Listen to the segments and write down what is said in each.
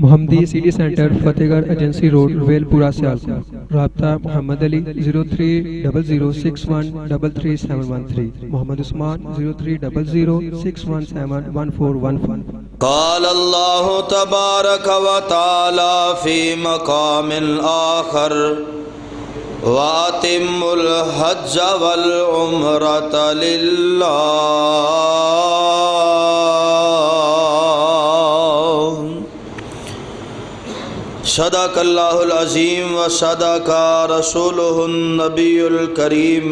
محمدی city centre فتح گڑھ agency road well پورہ سیالکوٹ۔ رابطہ محمد علی 030061337113، محمد عثمان 030061711415۔ قال اللہ تبارک و تعالی فی مقام آخر وَأَتِمُّوا الْحَجَّ وَالْعُمْرَةَ لِلَّهِ صدق اللہ العظیم و صدق رسولہ النبی الکریم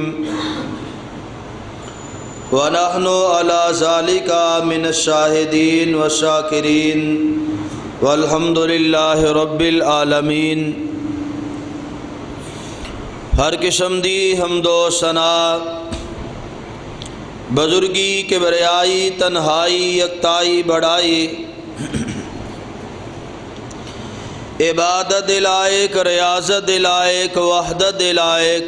ونحن علی ذالک من الشاہدین والشاکرین والحمد للہ رب العالمین۔ ہر قسم دی حمد و ثنا بزرگی کبریائی تنہائی یکتائی بڑائی عبادت لائق ریاضت لائق وحدت لائق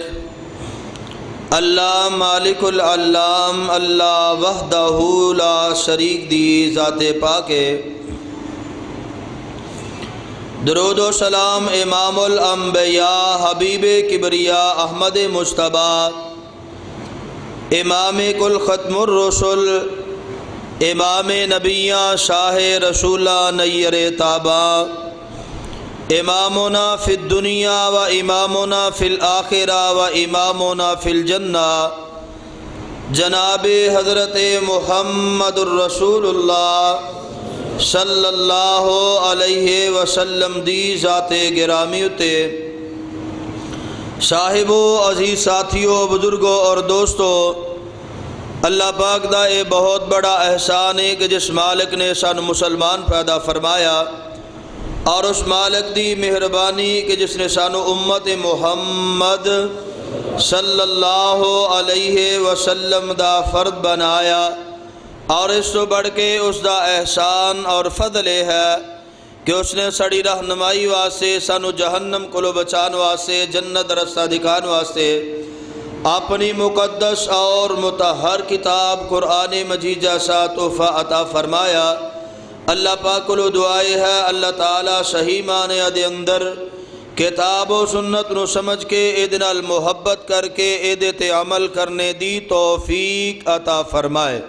اللہ مالک العلام اللہ وحدہ لا شریک دی ذات پاک۔ درود و سلام امام الانبیاء حبیب کبریاء احمد مجتبیٰ امام کل ختم الرسل امام نبیاں شاہ رسولہ نیر تابہ امامنا فی الدنیا و امامنا فی الآخرہ و امامنا فی الجنہ جناب حضرت محمد الرسول اللہ صلی اللہ علیہ وسلم دی ذات گرامی اتے صاحبو عزیز ساتھیوں بزرگوں اور دوستوں، اللہ پاک دا اے بہت بڑا احسان ہے کہ جس مالک نے سان مسلمان پیدا فرمایا، اور اس مالک دی مہربانی کہ جس نے سانو امت محمد صلی اللہ علیہ وسلم دا فرد بنایا، اور اس تو بڑھ کے اس دا احسان اور فضل ہے کہ اس نے سڑی رہنمائی واسطے سانو جہنم کو بچان واسطے جنت رستہ دکھان واسطے اپنی مقدس اور مطہر کتاب قرآن مجید جیسا تحفہ عطا فرمایا۔ اللہ پاک کو دعائے ہے اللہ تعالیٰ صحیح معنی دے اندر کتاب و سنت نو سمجھ کے ایدن المحبت کر کے ایدے تے عمل کرنے دی توفیق عطا فرمائے۔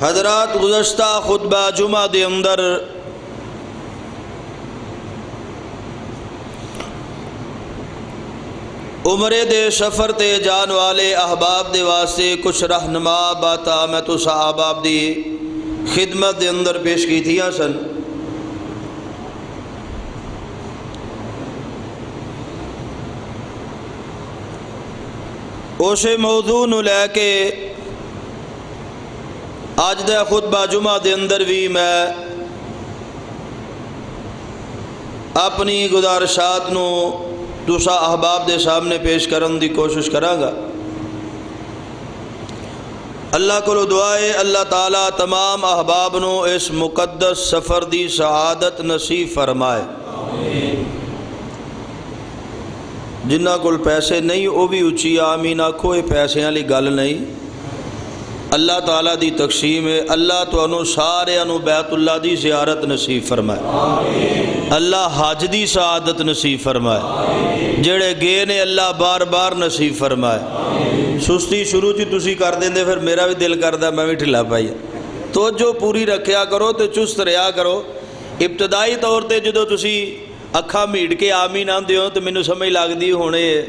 حضرات، گزشتہ خطبہ جمعہ دے اندر عمرے دے سفر تے جان والے احباب دے واسطے کچھ رہنما باتا میں تو احباب دی خدمت دے اندر پیش کی تھی سن۔ اسے موضوع نو لے کے آج دے خطبہ جمعہ دے اندر بھی میں اپنی گزارشات نو دوسرا احباب دے سامنے پیش کرن دی کوشش کراں گا۔ اللہ کو دعائے اللہ تعالیٰ تمام احباب نو اس مقدس سفر دی سعادت نصیب فرمائے۔ جنہ کول پیسے نہیں وہ بھی اچھی آمین آکھو، یہ پیسے والی گل نہیں، اللہ تعالیٰ دی تقسیم ہے۔ اللہ تو انو سارے انو بیت اللہ دی زیارت نصیب فرمائے، اللہ حج دی سعادت نصیب فرمائے، جڑے گئے نے اللہ بار بار نصیب فرمائے۔ سستی شروع چی تسی کر دیں دے پھر میرا بھی دل کردہ میں بھی ٹھلا پائی، تو جو پوری رکھیا کرو تو چست رہا کرو۔ ابتدائی طور تے جدو تسی اکھا میٹ کے آمین آندے ہو تو مینوں سمجھ لگ دی ہونے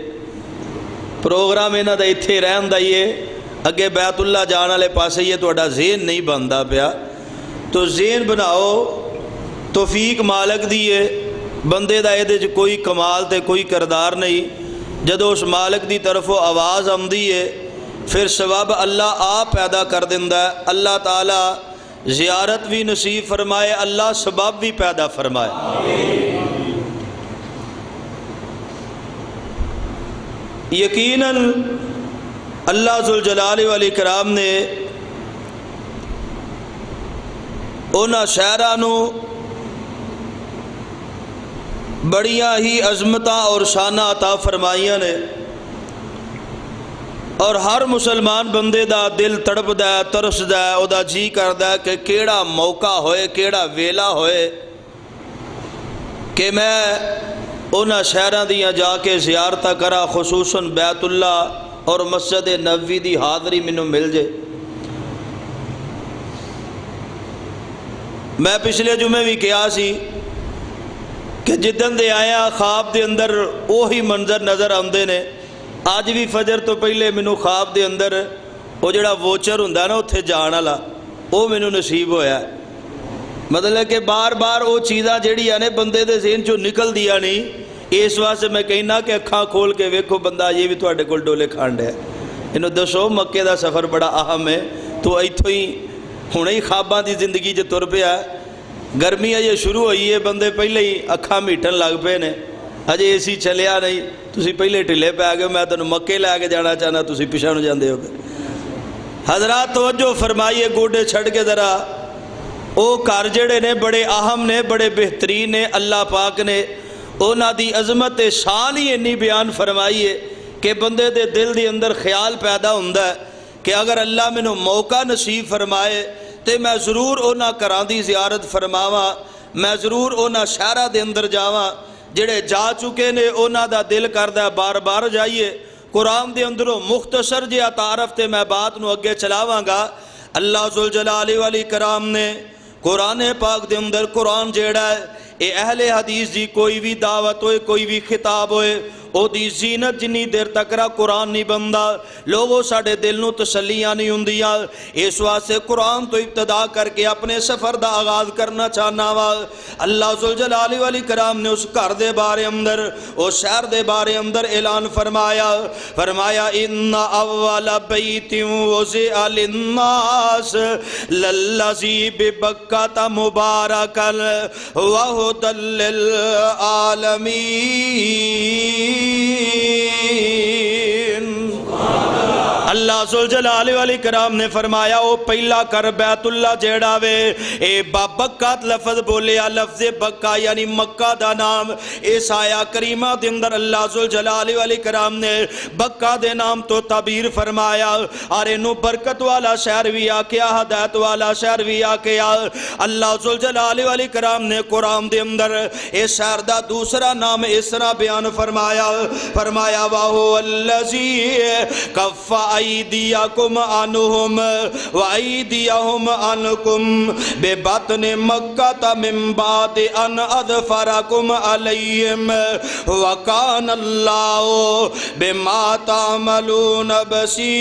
پروگرام انہاں دا ایتھے رہن دا یہ اگے بیت اللہ جان والے پاسے یہ توڑا ذہن نہیں بندا پیا، تو ذہن بناؤ، توفیق مالک دیئے، بندے دا ایدے جو کوئی کمال تے کوئی کردار نہیں، جدو اس مالک دی طرفو آواز آمدی ہے پھر ثواب اللہ آپ پیدا کر دیندہ ہے۔ اللہ تعالیٰ زیارت بھی نصیب فرمائے، اللہ سبب بھی پیدا فرمائے۔ یقیناً اللہ ذوالجلال والاکرام نے انہاں شہرانوں بڑیاں ہی عظمتاں اور شانہ عطا فرمائیاں نے۔ اور ہر مسلمان بندے دا دل تڑپدا ہے، ترسدا ہے، او دا جی کردا ہے کہ کیڑا موقع ہوئے، کیڑا ویلا ہوئے کہ میں انہاں شہراں دیاں جا کے زیارتہ کرا، خصوصاً بیت اللہ اور مسجد نبوی دی حاضری مینوں مل جے۔ میں پچھلے جمعے بھی کہا سی کہ جدن دے آیا خواب دے اندر وہی منظر نظر آندے نے۔ آج بھی فجر تو پہلے مینوں خواب دے اندر وہ جڑا ووچر ہوندا نا اتھے جان والا وہ مینوں نصیب ہویا ہے۔ مطلب کہ بار بار وہ چیزاں جڑیاں نے بندے دے ذہن چوں نکل دیا نہیں، اس واسطے میں کہنا کہ اکھاں کھول کے ویکھو بندہ یہ بھی تواڈے کول ڈولے کھانڈ ہے۔ انہوں دسو مکے دا سفر بڑا اہم ہے، تو ایتھوں ہی ہنے ہی خواباں دی زندگی جو تر پیا ہے۔ گرمی اجے شروع ہوئی ہے، بندے پہلے ہی اکھاں میٹن لگ پے نے، اجے اے سی چلیا نہیں، تسی پہلے ٹھلے پے گئے، میں تینوں مکے لے کے جانا چاہنا، تسی پیچھے نو جاندے ہو گئے۔ حضرات توجہ فرمائیے، گوڈے چھڑ کے ذرا، او گھر جڑے نے بڑے اہم نے، بڑے بہترین نے، اللہ پاک نے اونا دی عظمت شان ہی انی بیان فرمائی ہے کہ بندے دے دل دی اندر خیال پیدا ہوندا ہے کہ اگر اللہ میں نو موقع نصیب فرمائے تے میں ضرور اونا گھراں دی زیارت فرماواں، میں ضرور اونا شہراں دے اندر جاواں، جڑے جا چکے نے اونا دا دل کردا ہے بار بار جائیے۔ قرآن دے اندروں مختصر جہا تعارف تے میں بات نو اگے چلاواں گا۔ اللہ ذوالجلال والاکرام نے قرآن پاک دے اندر، قرآن جیڑا ہے اے اہل حدیث دی کوئی بھی دعوت ہوئے، کوئی بھی خطاب ہوئے، او دی زینت جنی دیر تک رہا قرآن نہیں بندہ، لوگوں ساڑھے دل نو تسلیاں نہیں ہوندیاں۔ اس واسطے قرآن تو ابتدا کر کے اپنے سفر دا آغاز کرنا چاہنا وا۔ اللہ ذوالجلال والاکرام نے اس گھر دے بارے اندر، اس شہر دے بارے اندر اعلان فرمایا ان اول بیت وضع للناس للذی ببکۃ مبارکا وہدی للعالمین۔ اللہ ذوالجلال والاکرام نے فرمایا او پہلا کر بیت اللہ جیڑا وے اے بکہ لفظ بولیا، لفظ بکہ یعنی مکہ دا نام، اس آیا کریمہ دے اندر اللہ ذوالجلال والاکرام نے بکہ دے نام تو تعبیر فرمایا، اور انہوں برکت والا شہر بھی آکیا، ہدایت والا شہر بھی آکیا۔ اللہ ذوالجلال والاکرام نے قرآن دے اندر اس شہر دا دوسرا نام اس طرح بیان فرمایا وَهُوَ الَّذِي كَفَّ أَيْدِيَكُمْ عَنْهُمْ وَأَيْدِيَهُمْ عَنْكُمْ بِبَطْنِ مَكَّةَ مِنْ بَعْدِ أَنْ أَظْفَرَكُمْ عَلَيْهِمْ وَكَانَ اللَّهُ بِمَا تَعْمَلُونَ بَصِيرًا۔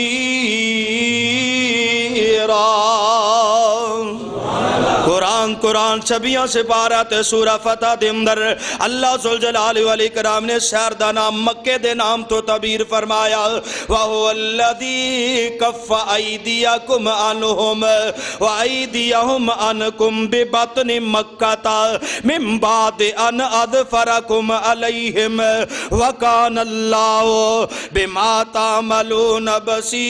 قرآن چھبیاں سے پارا تے سورہ فتح دے اندر اللہ ذوالجلال والاکرام نے شہر دا نام مکے دے نام تو تعبیر فرمایا وَهُوَ الَّذِي كَفَّ أَيْدِيَكُمْ عَنْهُمْ وَأَيْدِيَهُمْ عَنْكُمْ بِبَطْنِ مَكَّةَ مِنْ بَعْدِ أَنْ أَظْفَرَكُمْ عَلَيْهِمْ وَكَانَ اللَّهُ بِمَا تَعْمَلُونَ بَصِيرًا۔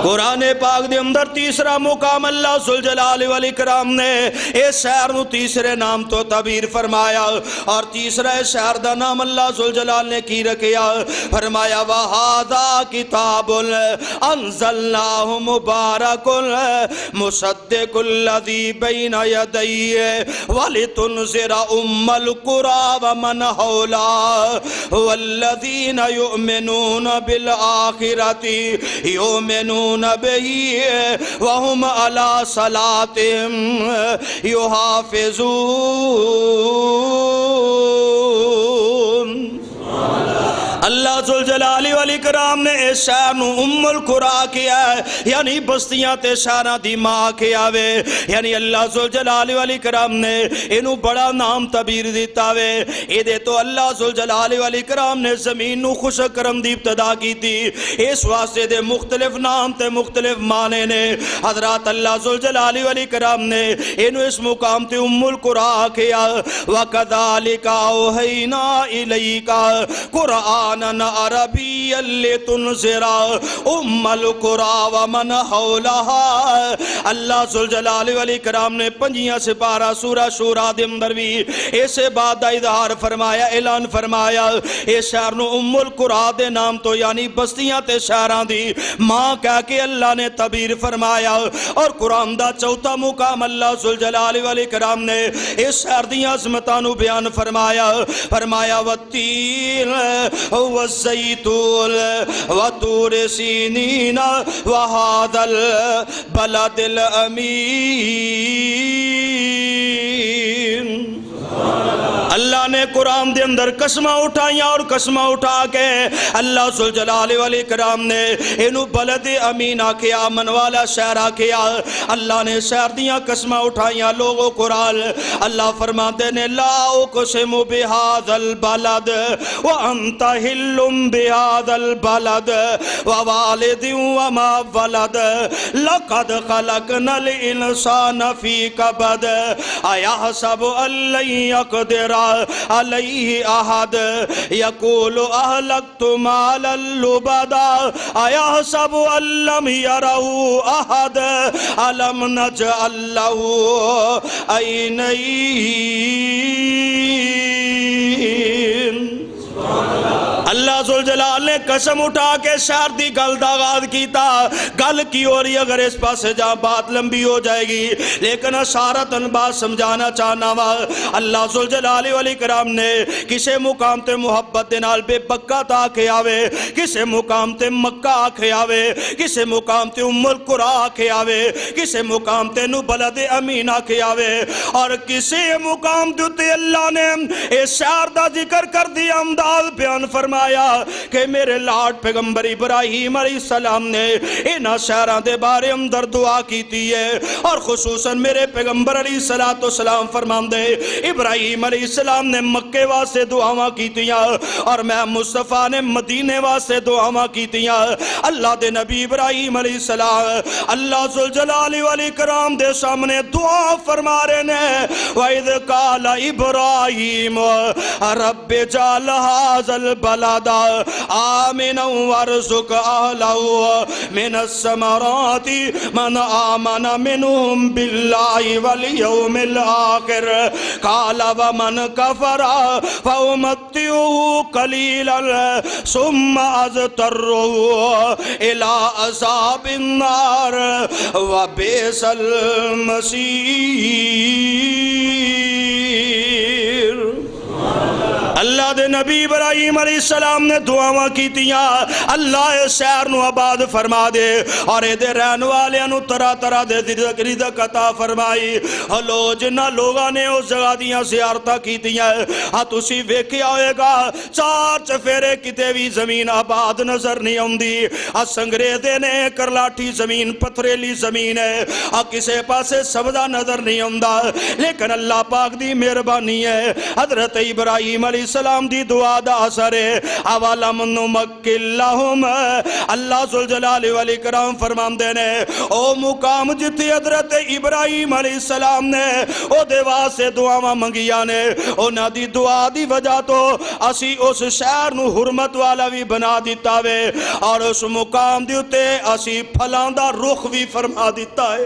قرآن پاک دے اندر تیسرا مقام اللہ ذوالجلال والاکرام نے اس شہر نو تیسرے نام تو تعبیر فرمایا، اور تیسرا اس شہر دا نام اللہ ذوالجلال نے کی رکھیا، فرمایا وَهَذَا كِتَابٌ أَنزَلْنَاهُ مُبَارَكٌ مُصَدِّقُ الَّذِي بَيْنَ يَدَيْهِ وَلِتُنذِرَ أُمَّ الْقُرَىٰ وَمَنْ حَوْلَهَا وَالَّذِينَ يُؤْمِنُونَ بِالْآخِرَةِ يُؤْمِنُونَ بِهِ وَهُمْ عَلَىٰ صَلَاتِهِمْ يُحَافِظُونَ۔ اللہ ذوالجلال والاکرام نے اس شہر نو ام القرآ کیا ہے، یعنی بستیاں تے شہراں دی ماں کیا وے، یعنی اللہ ذوالجلال والاکرام نے انہوں بڑا نام تعبیر دیتا وے۔ اے دے تو اللہ ذوالجلال والاکرام نے زمین نو خشک کرم دی ابتدا کی تھی، اس واسطے دے مختلف نام تے مختلف معنی نے۔ حضرات اللہ ذوالجلال والاکرام نے انہوں اس مقام تے ام القرآ کیا، وَكَذَلِكَ أَوْحَيْنَا إِلَيْكَ قُرْآنًا قرآنا عربیا لتنذر ام القری ومن حولها۔ اللہ ذوالجلال والاکرام نے 5 سپارہ سورہ شورا دے اندر بھی اسے بات دا اظہار فرمایا، اعلان فرمایا، اس شہر نو ام القری دے نام تو یعنی بستیاں تے شہراں دی ماں کہہ کے اللہ نے تعبیر فرمایا۔ اور قرآن دا چوتھا مقام اللہ ذوالجلال والاکرام نے اس شہر دی عظمتاں نو بیان فرمایا، فرمایا والتین والزیتون وطور سینین وہذا البلد الامین۔ اللہ نے قرآن دے اندر قسمہ اٹھائیاں اور قسمہ اٹھا کے اللہ ذوالجلال والاکرام نے انہوں بلد امین آکھیا، امن والا شہر آکھیا۔ اللہ نے شہر دیاں قسمہ اٹھائیاں لوگوں قرآن اللہ فرماتے نے لا اقسم بہذا البلد وانت حل بہذا البلد ووالد وما ولد لقد خلقنا الانسان فی کبد ایحسب ان لن یقدر علیہ احد یقول اہلکت مالا لبدا ایحسب ان لم یرہ احد الم نجعل لہ عینین۔ اللہ ذوالجلال نے قسم اٹھا کے شہر دی گل دا آغاز کیتا، گل کی ہو رہی اگر اس پاس جہاں بات لمبی ہو جائے گی لیکن اشارتاً بات سمجھانا چاہنا وا۔ اللہ ذوالجلال والاکرام نے کسے مقام تے محبت دے نال بے بکہ تا آکھے آوے، کسے مقام تے مکہ آکھے آوے، کسے مقام تے ام القری آکھے آوے، کسے مقام تے نو بلد امین آکھے آوے، اور کسے مقام تے اللہ نے اس شہر دا ذکر کر دیا امداد بیان فرمایا کہ میرے لاڈ پیغمبر ابراہیم علیہ السلام نے انہاں شہران دے بارے اندر دعا کیتی ہے، اور خصوصاً میرے پیغمبر علیہ السلام فرماندے ابراہیم علیہ السلام نے مکے واسے دعاواں کیتیاں اور میں مصطفیٰ نے مدینے واسے دعاواں کیتیاں۔ اللہ دے نبی ابراہیم علیہ السلام اللہ ذوالجلال والاکرام دے سامنے دعا فرما رہے نے، وَإِذْ قَالَ إِبْرَاهِيمُ رَبِّ اجْعَلْ هَٰذَا الْبَلَدَ آمِنًا وَارْزُقْ أَهْلَهُ مِنَ الثَّمَرَاتِ مَنْ آمَنَ مِنْهُمْ بِاللَّهِ وَالْيَوْمِ الْآخِرِ قَالَ وَمَنْ كَفَرَ فَأُمَتِّعُهُ قَلِيلًا ثُمَّ أَضْطَرُّهُ إِلَىٰ عَذَابِ النَّارِ وَبِئْسَ الْمَصِيرُ۔ اللہ دے نبی ابراہیم علیہ السلام نے دعاواں کیتیاں اللہ اس شہر نو آباد فرما دے اور اے دے رہن والے انو طرح طرح دے رزق عطا فرمائی۔ ہلو جنہ لوگاں نے اس جگہ دیاں زیارتاں کیتیاں ہاں تسی ویکھیا ہوئے گا چار چفیرے کتے بھی زمین آباد نظر نہیں ہوندی، سنگریزے نے کرلاٹھی زمین پتھریلی زمین ہے، کسے پاسے سبزہ نظر نہیں ہوندا، لیکن اللہ پاک دی مہربانی ہے حضرت ابراہیم علیہ السلام دی دعا دا اثر ہے اولم نمکن لہم۔ اللہ ذوالجلال والاکرام فرماندے نے او مقام جتھی حضرت ابراہیم علیہ السلام نے او دیوا سے دعاواں منگیاں نے، انہاں دی دعا دی وجہ تو اسی اس شہر نو حرمت والا بھی بنا دیتا وے اور اس مقام دی اتے اسی پھلاں دا رخ بھی فرما دیتا ہے۔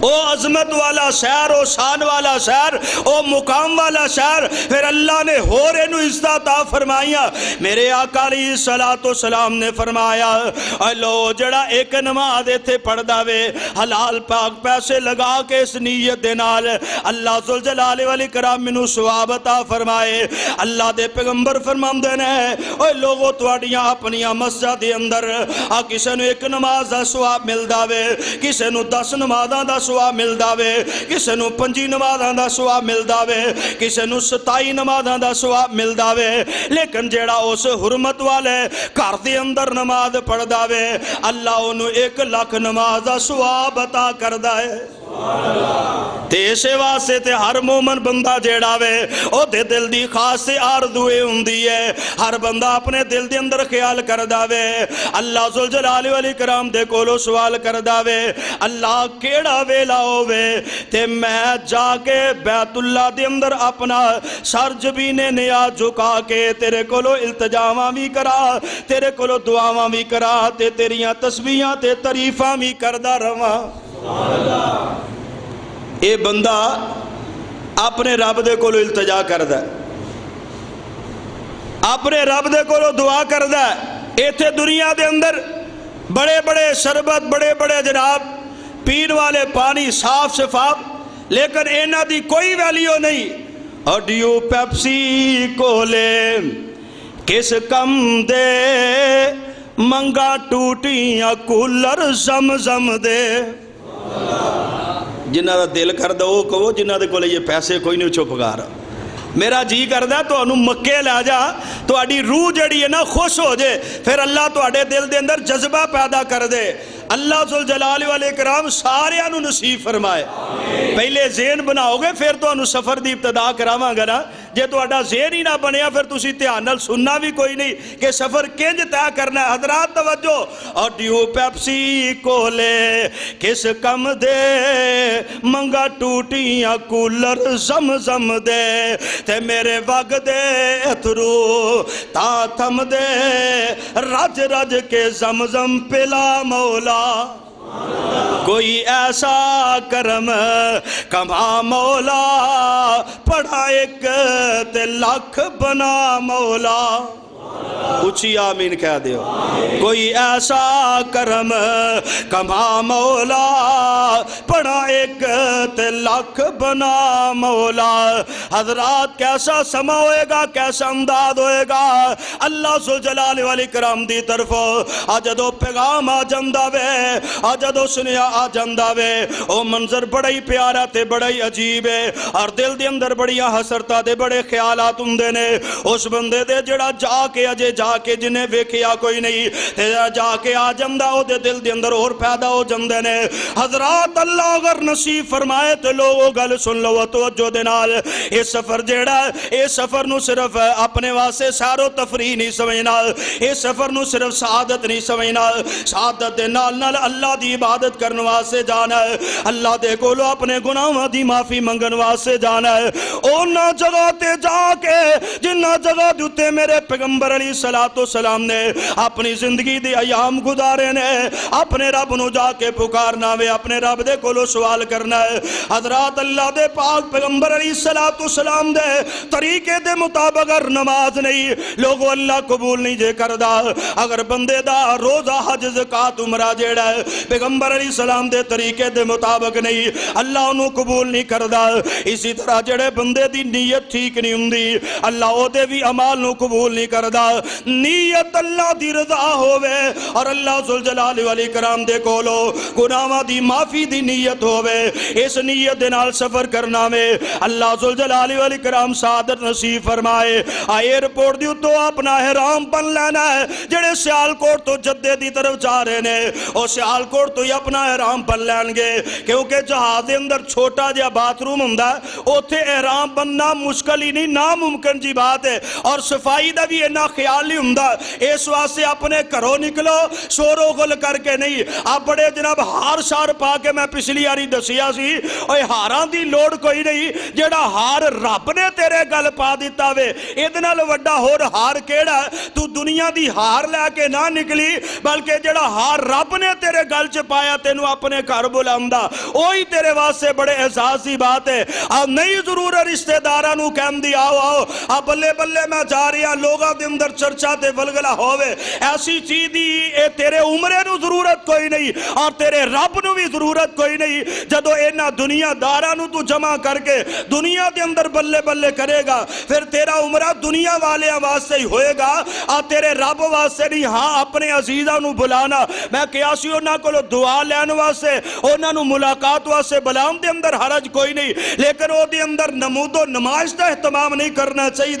او عظمت والا شہر، او شان والا شہر، او مقام والا شہر، پھر اللہ نے ہورے نو عزت عطا فرمائیا۔ میرے آقا علیہ السلام نے فرمایا لو جڑا ایک نماز ایتھے پڑھ داوے حلال پاک پیسے لگا کے اس نیت دے نال اللہ ذوالجلال والاکرام منو ثواب عطا فرمائے۔ اللہ دے پیغمبر فرماندے نے اے لوگو تواڈیاں اپنیاں مسجد دے اندر کسے نو ایک نماز دا ثواب مل داوے، کسے نو 10 نمازاں دا ثواب مل داوے، کسے نو 5 نمازاں دا ثواب مل داوے، کسے نو 27 نمازاں دا ثواب مل داوے، لیکن جیڑا اس حرمت والے گھر دے اندر نماز پڑھ داوے اللہ انہوں 1 لاکھ نماز دا ثواب عطا کر دائے۔ تے اسے واسطے تے ہر مومن بندہ جیڑا وے او دے دل دی خاص سے آرزوئے ہوندی ہے. ہر بندہ اپنے دل دے اندر خیال کردا وے اللہ ذوالجلال والاکرام دے کولو سوال کردا وے اللہ کیڑا ویلا ہووے تے میں جا کے بیت اللہ دے اندر اپنا سر جبینے نیا جھکا کے تیرے کولو التجاواں بھی کرا تیرے کولو دعاواں بھی کرا تے تیریاں تسبیحاں تے تعریفاں بھی کردا رواں. اے بندہ اپنے رب دے کولو التجا کردا ہے اپنے رب دے کولو دعا کردا ہے. ایتھے دنیا دے اندر بڑے بڑے شربت بڑے بڑے جناب پین والے پانی صاف شفاف لیکن اینا دی کوئی ویلیو نہیں. اڈیو پیپسی کولے کس کم دے منگا ٹوٹیاں کولر زمزم دے. جنہ دا دل کردہ وہ کہو جنہ دے کولے یہ پیسے کوئی نہیں چھپ گا رہا میرا جی کردہ تو انہوں مکے لے جا تو اڈی روح جڑی ہے نا خوش ہو جائے پھر اللہ تو اڈے دل دے اندر جذبہ پیدا کر دے. اللہ ذوالجلال والاکرام سارے انہوں نصیب فرمائے. پہلے ذہن بناؤ گے پھر تو انہوں سفر دی ابتدا کراواں گا نا جے تو اڈا ذہن ہی نہ بنیا پھر تسی دھیان سننا بھی کوئی نہیں کہ سفر کنج طے کرنا ہے. حضرات توجہ اڈیو پیپسی کولے کس کم دے منگا ٹوٹیاں کولر زمزم دے تے میرے وگ دے اتھرو تا تھم دے رج رج کے زمزم پلا مولا. کوئی ایسا کرم کما مولا پڑھا ایک تے لاکھ بنا مولا. اچھی آمین کہہ دیو. کوئی ایسا کرم کما مولا پڑھا ایک تے لاکھ بنا مولا. حضرات کیسا سما ہوئے گا کیسا انداز ہوئے گا اللہ ذوالجلال والاکرام دی طرف آجدو پیغام آ جندہ وے آجدو سنیا آ جندہ وے او منظر بڑا ہی پیارا تے بڑا ہی عجیب ہے اور دل دے اندر بڑی حسرتا دے بڑے خیالات ہندے نے. اس بندے دے جڑا جا کے اجے جا کے جنہیں ویکھیا کوئی نہیں تے جا کے آ جندہ ہو دے دل دے اندر اور پیدا ہو جندے نے. حضرات اللہ اگر نصیب فرمائے تے لوگوں گل سن لو توجہ دے نال اس سفر جیڑا اس سفر نو صرف اپنے واسطے سیر و تفریح نہیں سمجھنا اس سفر نو صرف سعادت نہیں سمجھنا سعادت دے نال نال اللہ دی عبادت کرن واسطے جانا ہے اللہ دے کولو اپنے گناہاں دی معافی منگن واسطے جانا ہے. اونا جگہ تے جا کے جنہ جگہ دیتے میرے پیغمبر علیہ السلام نے اپنی زندگی دی ایام گزارے نے اپنے رب نو جا کے پکارنا وے اپنے رب دے کولو سوال کرنا ہے. حضرات اللہ دے پاک پیغمبر علیہ السلام دے طریقے دے مطابق اگر نماز نہیں لوگو اللہ قبول نہیں جے کردہ. اگر بندے دا روزہ حج زکاة عمرہ جیڑا ہے پیغمبر علیہ السلام دے طریقے دے مطابق نہیں اللہ انہوں قبول نہیں کردہ. اسی طرح جڑے بندے دی نیت ٹھیک نہیں ہوندی اللہ او دے بھی عمال نو قبول نہیں کردہ. نیت اللہ دی رضا ہووے اور اللہ ذوالجلال والاکرام دے کولو گناہاں دی معافی دی نیت ہووے اس نیت دے نال سفر کرنا میں اللہ ذوالجلال والاکرام سعادت نصیب فرمائے. ایئرپورٹ دی تو اپنا احرام بن لینا ہے جڑے سیالکوٹ تو جدے دی طرف جا رہے نے اور سیالکوٹ تو ہی اپنا احرام بن لین گے کیونکہ جہاز دے اندر چھوٹا جہا باتھ روم ہوندا ہے اوتھے احرام بننا مشکل ہی نہیں ناممکن جی بات ہے اور صفائی دا بھی اتنا خیال نہیں ہوندا. اس واسطے اپنے گھروں نکلو شور و غل کر کے نہیں آپ بڑے جناب ہار شار پا کے میں پچھلی آری دسیا سی اوے ہاراں دی لوڑ کوئی نہیں جڑا ہار رب نے تیرے گل پا دیتا وے ادھے نال وڈا ہور ہار کیڑا تو دنیا دی ہار لے کے نہ نکلی بلکہ جڑا ہار رب نے تیرے گل چ پایا تینوں اپنے گھر بلاوندا اوہی تیرے واسطے بڑے احساس دی بات ہے. اب نہیں ضرور رشتہ داراں نو کہن دی آؤ آؤ اب بلے بلے میں جا رہی ہاں لوگاں دے اندر چرچا تے ولگلا ہووے ایسی چیز دی اے تیرے عمرے نو ضرورت کوئی نہیں اور تیرے رب نو بھی ضرورت کوئی نہیں. جدو اینا دنیا داراں نو تو جمع کر کے دنیا دے اندر بلے بلے کرے گا پھر تیرا عمرہ دنیا والے واسطے ہی ہوئے گا اور تیرے رب واسطے نہیں. ہاں اپنے عزیزاں نو بلانا میں قیاسی انہاں کو دعا لین واسطے انہاں نو ملاقات واسطے بلاؤں دے اندر حرج کوئی نہیں لیکن او دے اندر نمود و نمائش دا اہتمام نہیں کرنا چاہیے.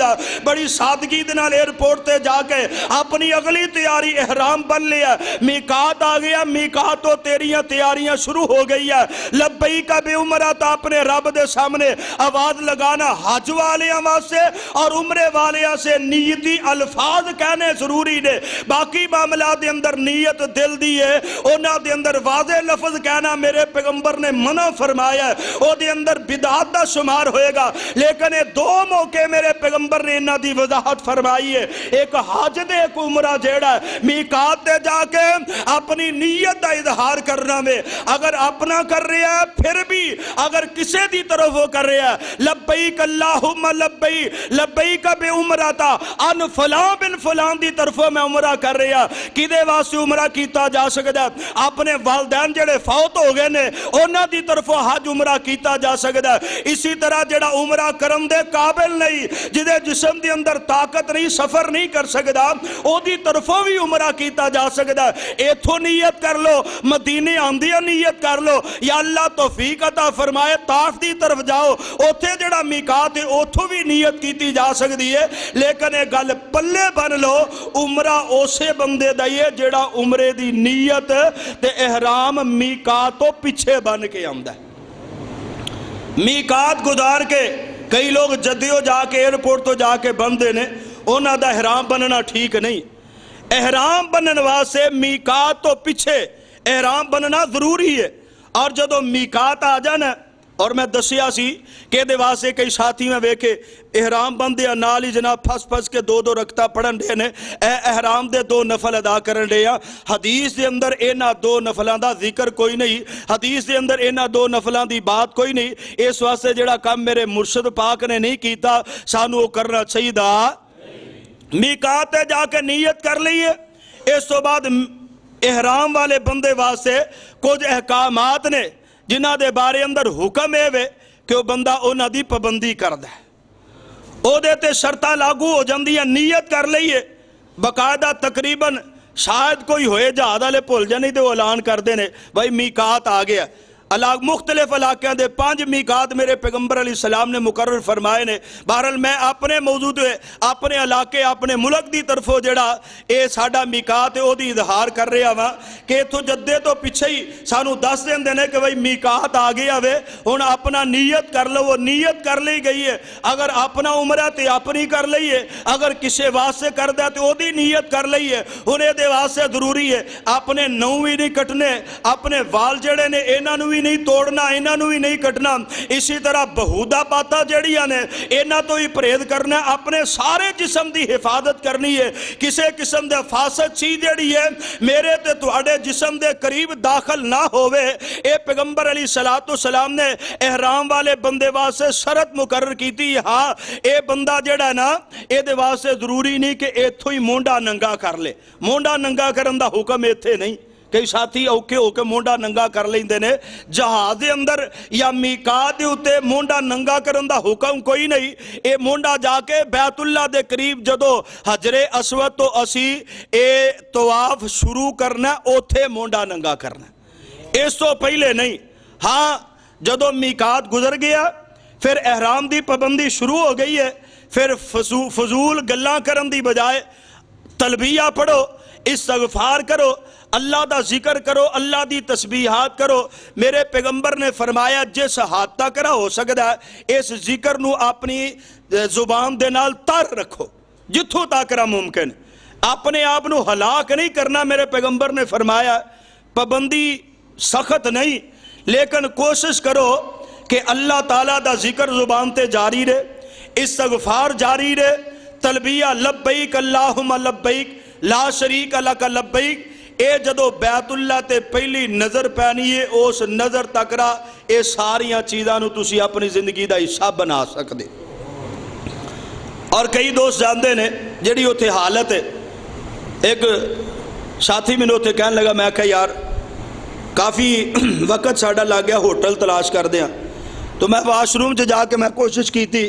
بڑی سادگی دے نال ایئرپورٹ تے تے جا کے اپنی اگلی تیاری احرام بن لیا، میقات آ گیا، میقات تو تیریاں تیاریاں شروع ہو گئی ہے، لبیک بعمرہ تو اپنے رب دے سامنے آواز لگانا حج والیاں واسطے اور عمرے والیاں سے نیتی الفاظ کہنے ضروری نے، باقی معاملات دے اندر نیت دل دی ہے، اونا دے اندر واضح لفظ کہنا میرے پیغمبر نے منع فرمایا ہے، او دے اندر بدعت دا شمار ہوئے گا، لیکن دو موقع میرے پیغمبر نے انہاں دی وضاحت فرمائی ہے، ایک حج دے ایک عمرہ جیڑا ہے، میقات دے جا کے اپنی نیت دا اظہار کرنا میں، اگر اپنا کر رہا ہے پھر بھی اگر کسے دی طرف وہ کر رہا ہے لبیک اللہم لبیک لبیک بعمرہ تا ان فلان بن فلان دی طرف میں عمرہ کر رہا، کدے واسطے عمرہ کیتا جا سکتا، اپنے والدین جڑے فوت ہو گئے نے انہاں دی طرف حج عمرہ کیتا جا سکتا، اسی طرح جڑا عمرہ کرم دے قابل نہیں، جدے جسم دے اندر طاقت نہیں، سفر نہیں کر سکتا، او دی طرفوں بھی عمرہ کیتا جا سکتا، ایتھو نیت کر لو، مدینے آندیا نیت کر لو، یا اللہ توفیق عطا فرمائے طائف دی طرف جاؤ، اوتھے جڑا میقات ہے اوتھو بھی نیت کیتی جا سکتی ہے، لیکن ایک گل پلے بن لو، عمرہ اسے بندے دائیے جڑا عمرے دی نیت تے احرام میقات تو پیچھے بن کے آمدہ ہے، میقات گزار کے کئی لوگ جدیو جا کے ایئرپورٹ تو جا کے بندے نے انہاں دا احرام بننا ٹھیک نہیں، احرام بننے واسطے میقات تو پیچھے احرام بننا ضروری ہے، اور جدو میقات آ جانا اور میں دسیا سی کہ دے واسطے کئی ساتھی میں ویکھے احرام بندے نال ہی جناب پھس پھس کے دو دو رکھتا پڑھن دے نے، اے احرام دے دو نفل ادا کرن دے ہیں، حدیث دے اندر اینا دو نفلان دا ذکر کوئی نہیں، حدیث دے اندر اینا دو نفلان دی بات کوئی نہیں، اس واسطے جڑا کام میرے مرشد پاک نے نہیں کیتا سانو وہ کرنا چاہیے دا، میقات جا کے نیت کر لئیے، اس تو بعد احرام والے بندے واسطے کچھ احکامات نے جنہ دے بارے اندر حکم ہے کہ وہ بندہ انہاں دی پابندی کردا ہے، او دے تے شرطاں لاگو ہو جاندی ہیں، نیت کر لئیے، باقاعدہ تقریباً شاید کوئی ہوئے جہاد والے بھول جانے تے وہ اعلان کر دینے بھائی میقات آ گیا، مختلف علاقے دے 5 میقات میرے پیغمبر علیہ السلام نے مقرر فرمائے نے، بہرحال میں اپنے موجود ہوئے اپنے علاقے اپنے ملک دی طرفوں جڑا اے ساڈا میقات ہے او دی اظہار کر رہا ہوا کہ اتھو جدے تو پیچھے ہی سانو دس دین دینے کہ بھائی میقات آ گیا ہوئے ہن اپنا نیت کر لو، وہ نیت کر لی گئی ہے، اگر اپنا عمرہ تے اپنی کر لئیے، اگر کسے واسطے کر دیا تو او دی نیت کر لئیے، انہیں دے واسطے ضروری ہے اپنے نویں نہیں کٹنے، اپنے وال جڑے نے اینا نویں نہیں توڑنا، اینا نویں نہیں کٹنا، اسی طرح بہودہ باتا جڑیاں نے اینا تو ہی پرہیز کرنا، اپنے سارے جسم دی حفاظت کرنی ہے، کسے قسم دے فاسد چیز جڑی ہے میرے تے تواڈے جسم دے قریب داخل نہ ہوئے، اے پیغمبر علیہ السلام نے احرام والے بندے واسطے شرط مقرر کی تھی، ہاں اے بندہ جڑا ہے نا اے دے واسطے ضروری نہیں کہ ایتھو ہی مونڈا ننگا کر لے، مونڈا ننگا کرن دا حکم ایتھے نہیں، کئی ساتھی اوکے ہو کے مونڈا ننگا کر لیندے نے، جہاز دے اندر یا میقات دے اتے مونڈا ننگا کرن دا حکم کوئی نہیں، اے مونڈا جا کے بیت اللہ دے قریب جدو حجر اسود تو اسی اے طواف شروع کرنا اوتھے مونڈا ننگا کرنا، اس تو پہلے نہیں، ہاں جدو میقات گزر گیا پھر احرام دی پابندی شروع ہو گئی ہے، پھر فضول گلاں کرن دی بجائے تلبیہ پڑھو، استغفار کرو، اللہ دا ذکر کرو، اللہ دی تسبیحات کرو، میرے پیغمبر نے فرمایا جس حد تک رہا ہو سکتا ہے اس ذکر نو اپنی زبان دے نال تر رکھو، جتھوں تک رہا ممکن، اپنے آپ نو ہلاک نہیں کرنا، میرے پیغمبر نے فرمایا پابندی سخت نہیں، لیکن کوشش کرو کہ اللہ تعالیٰ دا ذکر زبان تے جاری رہے، استغفار جاری رہے، تلبیہ لبیک اللہم لبیک لا شریک لک لبیک، اے جدو بیت اللہ تے پہلی نظر پینی ہے اس نظر تکرا اے ساریاں چیزاں نو تسی اپنی زندگی دا حصہ بنا سکتے، اور کئی دوست جاندے نے جڑی ہوتے حالت ہے، ایک ساتھی میں ہوتے کہنے لگا میں کہا یار کافی وقت ساڑھا لگ گیا ہوٹل تلاش کر دیا، تو میں واش روم جا کے میں کوشش کی تھی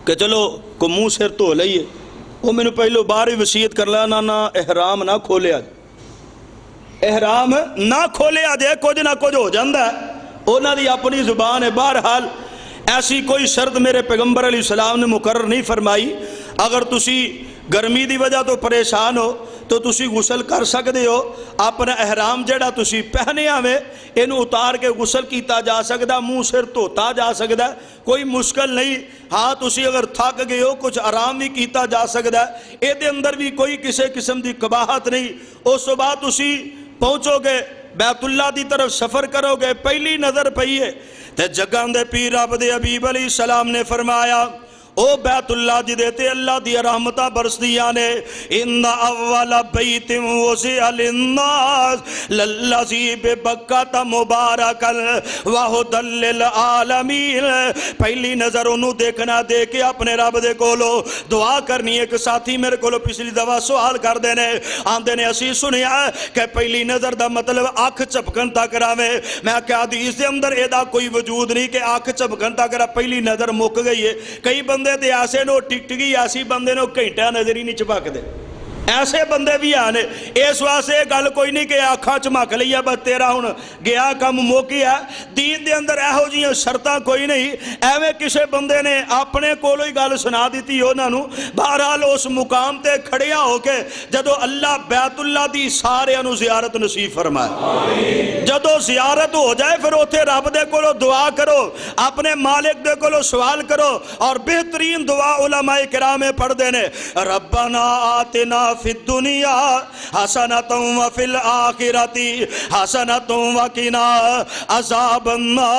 کہ چلو کو منہ سر تو لئیے، وہ میں نے پہلو باری وسیعت کر لیا نا احرام نہ کھولے آج، احرام نہ کھولے آج کچھ نہ کچھ ہو جاندہ ہے، اونا دی اپنی زبان ہے، بہرحال ایسی کوئی شرط میرے پیغمبر علیہ السلام نے مقرر نہیں فرمائی، اگر تسی گرمی دی وجہ تو پریشان ہو تو تسی غسل کر سکتے ہو، اپنا احرام جڑا تسی پہنیا میں انہوں اتار کے غسل کیتا جا سکتا، منہ سر دھوتا جا سکتا، کوئی مشکل نہیں۔ ہاں تسی اگر تھک گئے ہو کچھ آرام بھی کیتا جا سکتا، اے دے اندر بھی کوئی کسی قسم دی قباحت نہیں۔ اس بعد تسی پہنچو گے بیت اللہ دی طرف سفر کرو گے، پہلی نظر پئیے تے جگہ دے پیر رب دے حبیب علیہ السلام نے فرمایا او بیت اللہ جی دیتے اللہ دی رحمتہ برس دیا نے، ان اول بیت وضع للناس للذی ببکۃ مبارکا وہدی للعالمین۔ پہلی نظر انہوں دیکھنا دے کے اپنے رب دے کولو دعا کرنی۔ ایک ساتھی میرے کولو پچھلی دفعہ سوال کر دینے آندے نے اسی سنیا کہ پہلی نظر دا مطلب آنکھ چپکن تک راوے، میں کہا حدیث دے اندر اے دا کوئی وجود نہیں کہ آنکھ چپکن تک را پہلی نظر مک گئی ہے۔ کئی بندے دے ایسے نو ٹک ٹکی ایسی بندے نو گھنٹہ نظر ہی نہیں چپک دے، ایسے بندے بھی آنے۔ اس واسطے گل کوئی نہیں کہ آنکھاں چمک لیا بس تیرا ہن گیا کم موکی ہے۔ دین دے اندر ایہو جیاں شرطاں کوئی نہیں، ایویں کسے بندے نے اپنے کولو ہی گل سنا دیتی انہاں نو۔ بہرحال اس مقام تے کھڑیا ہو کے جدو اللہ بیت اللہ دی سارے انو زیارت نصیب فرمائے، جدو زیارت ہو جائے پھر اوتھے رب دے کولو دعا کرو، اپنے مالک دے کولو سوال کرو، اور بہترین دعا علماء کرام پڑھ دینے ربنا آتنا فی الدنیا حسنۃ وفی الآخرۃ حسنۃ وقنا عذاب النار۔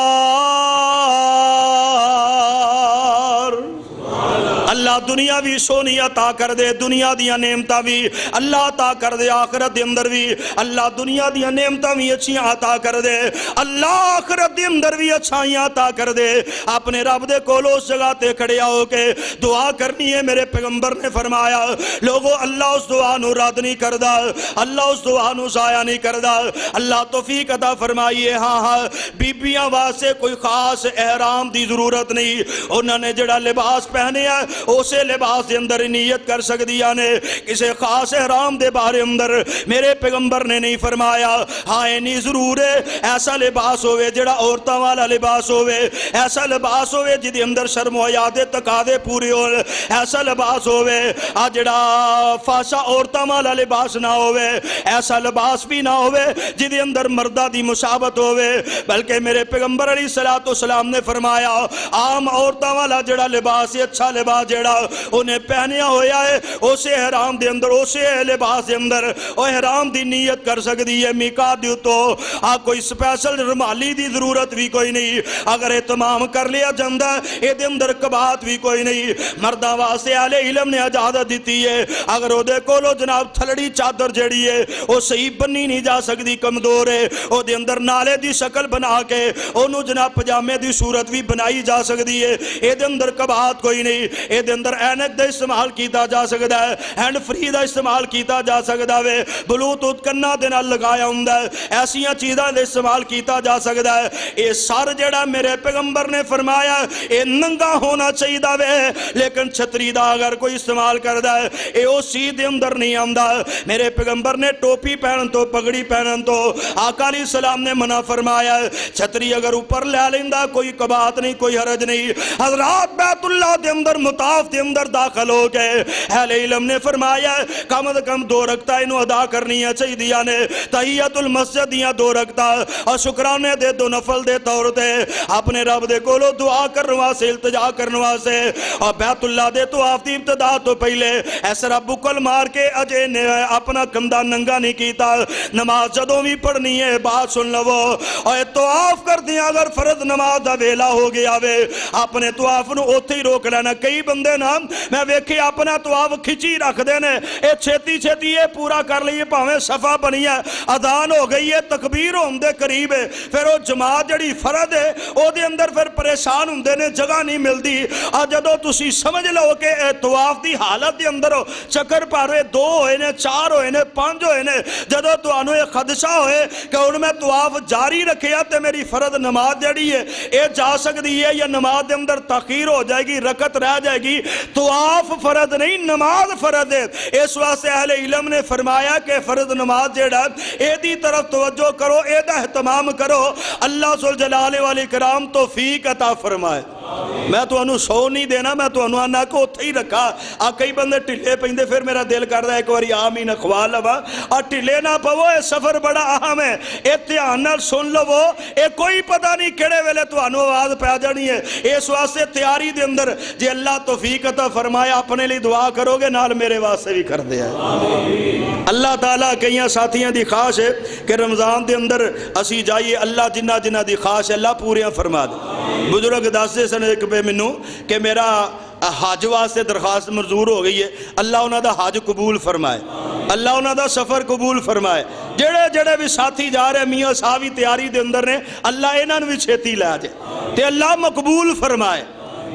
اللہ دنیا بھی سونی عطا کر دے، دنیا دیا نعمتاں بھی اللہ عطا کر دے، آخرت دے اندر بھی اللہ دنیا دیا نعمتاں بھی اچھیاں عطا کر دے، اللہ آخرت دے اندر بھی اچھائیاں عطا کر دے۔ اپنے رب دے کولو اس جگہ تے کھڑیا ہو کے دعا کرنی ہے۔ میرے پیغمبر نے فرمایا لوگو اللہ اس دعا نو رد نہیں کردہ، اللہ اس دعا نو ضائع نہیں کردہ۔ اللہ توفیق عطا فرمائیے۔ ہاں ہاں بیبیاں واسطے کوئی خاص احرام دی ضرورت نہیں، انہوں نے جڑا لباس پہنے ہے اسے لباس دے اندر نیت کر سکدیا نے، کسے خاص احرام دے بارے اندر میرے پیغمبر نے نہیں فرمایا۔ ہاں اینی ضرور ہے ایسا لباس ہوئے جڑا عورتاں والا لباس ہوئے، ایسا لباس ہوئے جدی اندر شرم و حیا دے تقاضے پورے ہو، ایسا لباس ہوئے جڑا فاشا عورتاں والا لباس نہ ہوئے، ایسا لباس بھی نہ ہوئے جدی اندر مردہ دی مشابت ہوئے، بلکہ میرے پیغمبر علیہ السلام نے فرمایا عام عورتاں والا جڑا لباس ہے، اچھا لباس جڑا انہیں پہنیا ہویا ہے، اسے احرام دے اندر اسے لباس دے اندر احرام دی نیت کر سکتی ہے۔ میقات دیو تو کوئی سپیشل رمالی دی ضرورت بھی کوئی نہیں، اگر اہتمام کر لیا جاندہ اے دے اندر قباحت بھی کوئی نہیں۔ مردہ واسطے اہل علم نے اجازت دیتی ہے، اگر او دے کولو جناب تھلڑی چادر جڑی ہے وہ صحیح بنی نہیں جا سکتی، کمزور ہے، او دے اندر نالے دی شکل بنا کے انہوں جناب پجامے دی صورت بھی بنائی جا سکتی ہے، اے دے اندر قباحت کوئی نہیں۔ اے دے اندر اینک دا استعمال کیتا جا سکتا ہے، ہینڈ فری دا استعمال کیتا جا سکتا ہے، بلوٹوتھ کنا دے نال لگایا ہوندا ہے، ایسیاں چیزاں دا استعمال کیتا جا سکتا ہے۔ اے سر جڑا میرے پیغمبر نے فرمایا اے ننگا ہونا چاہیے وے، لیکن چھتری دا اگر کوئی استعمال کردا ہے اے اسی دے اندر نہیں آندا۔ میرے پیغمبر نے ٹوپی پہن تو پگڑی پہن تو آقا علیہ السلام نے منع فرمایا، چھتری اگر اوپر لے لیندا کوئی قباحت نہیں، کوئی حرج نہیں۔ حضرات بیت اللہ دے اندر مطاف دے اندر داخل ہو گئے، اہل علم نے فرمایا کم از کم 2 رکعتیں انہوں ادا کرنی چاہیے دیا نے، تحیت المسجد دیاں 2 رکعتیں اور شکرانے دے 2 نفل دے طور تے اپنے رب دے کولو دعا کرنوا سے التجا کرنوا سے، اور بیت اللہ دے طواف دی ابتدا تو پہلے ایسا رب بکل مار کے اجے نے اپنا کندھا ننگا نہیں کیتا۔ نماز جدوں بھی پڑھنی ہے بات سن لو، اور طواف کر دیا اگر فرض نماز دا ویلا ہو گیا وے اپنے طواف نو اوتھے ہی روک لینا۔ کئی بندے نا میں ویکھے اپنا طواف کھچی رکھ دینے، اے چھتی چھتی یہ پورا کر لئیے پاویں صفحہ بنی ہے، اذان ہو گئی ہے، تکبیر ہوندے قریب ہے، پھر وہ جماعت جڑی فرض ہے او دے اندر پھر پریشان ہوندے نے، جگہ نہیں ملدی۔ اور جدو تسی سمجھ لو کہ طواف دی حالت دے اندر چکر پارے 2 ہوئے نے، 4 ہوئے نے، 5 ہوئے نے، جدو تو انو ایک خدشہ ہوئے کہ ان میں طواف جاری رکھیا تے میری فرض نماز جڑی ہے اے جا سکتی ہے یا نماز دے اندر تاخیر ہو جائے گی، رکعت رہ جائے گی۔ طواف فرض نہیں، نماز فرض ہے۔ اس واسطے اہل علم نے فرمایا کہ فرض نماز جڑا اے دی طرف توجہ کرو، اے دا اہتمام کرو، اللہ ذوالجلال والاکرام توفیق عطا فرمائے۔ میں تو انہوں 100 نہیں دینا, میں تو انہوں آنا کو اتھے ہی رکھا. کئی بندے ٹھلے پہندے, پھر میرا دل کر رہا ہے ایک واری آمین اخوا لوا. ٹھلے نہ پو, یہ سفر بڑا اہم ہے, اتحان نال سن لو. کوئی پتہ نہیں کہڑے ویلے تو انہوں آواز پہ جانی ہے. اس واسطے تیاری دے اندر جے اللہ توفیق عطا فرمایا اپنے لیے دعا کرو گے, نال میرے واسطے بھی کر دیا ہے. اللہ تعالیٰ کئیاں ساتھیاں دی خواہش ہے کہ رمضان دے اندر اسی جائیے, اللہ جنہ جنہ دی خواہش ہے اللہ پوریاں فرما دے. بزرگ دستے سن ایک پہ منوں کہ میرا حج واسطے درخواست منظور ہو گئی ہے, اللہ انہاں دا حج قبول فرمائے, اللہ انہاں دا سفر قبول فرمائے. جڑے جڑے بھی ساتھی جا رہے میاں صاحب بھی تیاری دے اندر نے, اللہ انہاں بھی چھیتی لے جائے تے اللہ مقبول فرمائے.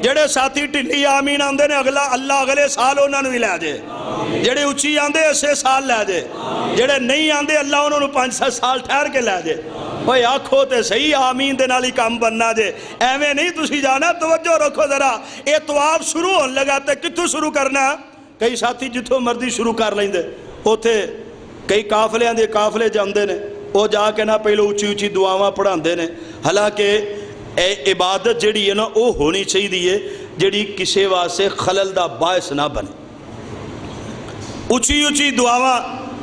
جڑے ساتھی ٹھلی آمین آندے نے اگلا اللہ اگلے سال انہاں بھی لے جائے. جڑے اچھی آندے اسے سال لے جائے, جڑے نہیں آندے اللہ انہوں 5-7 سال ٹھہر کے لے جائے. اوے آکھو تے صحیح آمین دے نالی کام بننا جے, ایویں نہیں تسی جانا. توجہ رکھو ذرا, اے طواف شروع ہونے لگا تے کتھوں شروع کرنا. کئی ساتھی جتھوں مرضی شروع کر لیندے, اوتھے کئی قافلیاں دے قافلے جاندے نے, او جا کے نہ پہلو اچھی اچھی دعاواں پڑھاندے نے. حالانکہ اے عبادت جڑی ہے نا او ہونی چاہیے جڑی کسے واسطے خلل دا باعث نہ بنے. اچھی اچھی دعاواں,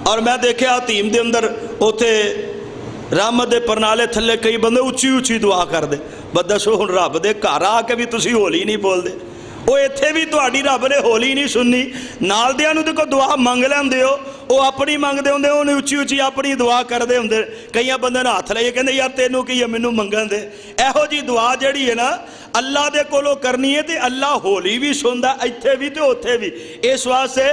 اور میں دیکھے حتیم دے اندر اوتھے رحمت دے پرنالے تھلے کئی بندے اچھی اچھی دعا کر دے. بدسو ہن رب دے گھر آ کے بھی تسی ہولی نہیں بول دے, وہ اتھے بھی تہاڈی رب نے ہولی نہیں سننی. نال دیاں نوں تے کوئی دعا منگ لیندے ہو, وہ اپنی منگدے ہوندے, انہیں اچھی اچھی اپنی دعا کردے ہوندے. کئی بندے نے ہاتھ لائے کہندے یار تینوں کی ہے مینوں منگن دے. ایہو جی دعا جڑی ہے نا اللہ دے کولوں کرنی ہے تے اللہ ہولی بھی سندا, ایتھے بھی تے اوتھے بھی. اس واسطے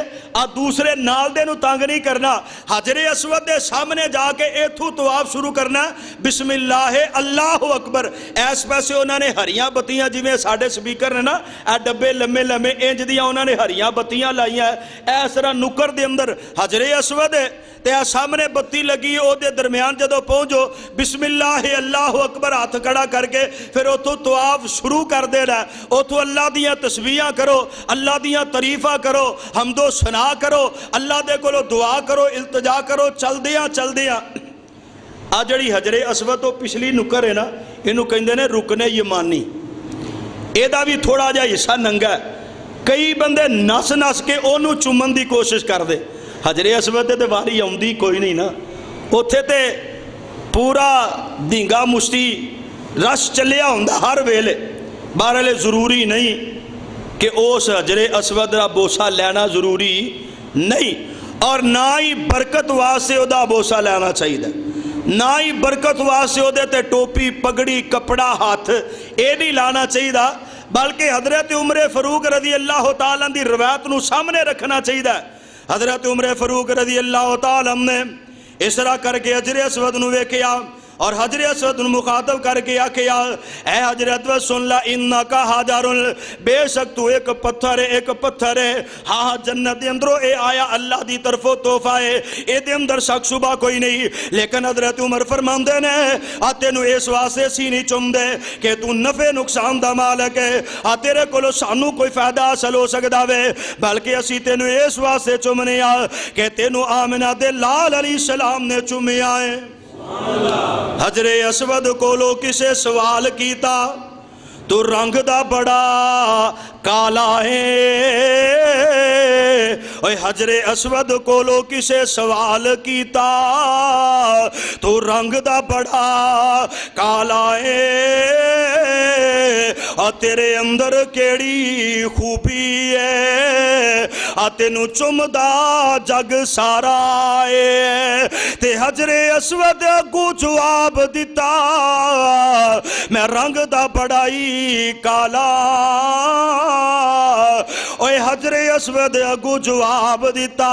دوسرے نال دے نوں تنگ نہیں کرنا. حجر اسود دے سامنے جا کے ایتھوں طواف شروع کرنا, بسم اللہ اللہ اکبر. ایس پیسے انہوں نے ہریاں بتیاں جویں ساڈے سپیکر نے نا اے ڈبے لمے لمے انج دیاں انہوں نے ہریاں بتیاں لائیاں. ایس طرح نکر دے اندر حجر اسود ہے تے سامنے بتی لگی, او دے درمیان جدو پہنچو بسم اللہ اللہ اکبر ہاتھ کھڑا کر کے پھر اتھوں طواف شروع کر دے رہا. اتھوں اللہ دیاں تسبیحاں کرو, اللہ دیاں تعریفاں کرو, حمد و ثنا کرو, اللہ دے کولو دعا کرو, التجا کرو. چل دیاں جڑی حجر اسود تو پچھلی نکر ہے نا, انہوں کہندے نے رکن یمانی. اے دا بھی تھوڑا جا حصہ ننگا ہے. کئی بندے نس نس کے انہوں چومن دی کوشش کر دے. حجر اسود تے واری آؤندی کوئی نہیں نا, اوتھے تے پورا دینگا مشتی رش چلیا ہوندا ہر ویلے. بہرحال ضروری نہیں کہ اس حجر اسود دا بوسہ لینا ضروری نہیں, اور نہ ہی برکت واسطے او دا بوسہ لینا چاہیے, نہ ہی برکت واسطے او دے تے ٹوپی پگڑی کپڑا ہاتھ اے نہیں لانا چاہیے. بلکہ حضرت عمر فاروق رضی اللہ تعالیٰ دی روایت نو سامنے رکھنا چاہیے. حضرت عمر فاروق رضی اللہ تعالیٰ نے اس طرح کر کے حجر اسود نو ویکھیا اور حجر اسود مخاطب کر کے آکھیا, اے حجر اسود سن لا انکا حجر, بے شک تو ایک پتھر ہے, ایک پتھر ہے. ہاں جنت دے اندروں اے آیا اللہ دی طرفوں تحفہ ہے, اے دے اندر شک شبہ کوئی نہیں. لیکن حضرت عمر فرماندے نے تینو اس واسطے سی نہیں چم دے کہ تو نفع نقصان دا مالک ہے, تیرے کولو سانو کوئی فائدہ حاصل ہو سکدا وے, بلکہ اسی تینو اس واسطے چمنے آ کہ تینو آمنہ دے لال علیہ السلام نے چومے آئے. حجر اسود کولو کسے سوال کیتا, تو رنگ دا بڑا کالا ہے. اوے حجر اسود کولو کسے سوال کیتا, تو رنگ دا بڑا کالا ہے. اور تیرے اندر کیڑی خوبی ہے, تینو چمدا جگ سارا ہے. تے حجر اسود کو جواب دیتا, میں رنگ دا بڑائی کالا. اوے حجر اسود اگو جواب دیتا,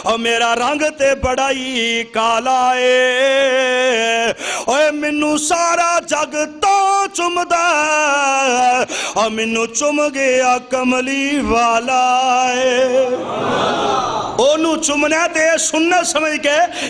اور میرا رنگ تے بڑائی کالا ہے. اوے منو سارا جگ تو چمدا, اور منو چم گیا کملی والا ہے. ਉਹਨੂੰ ਚੁੰਮਣਾ ਤੇ ਇਹ ਸੁਨਨਤ ਸਮਝ ਕੇ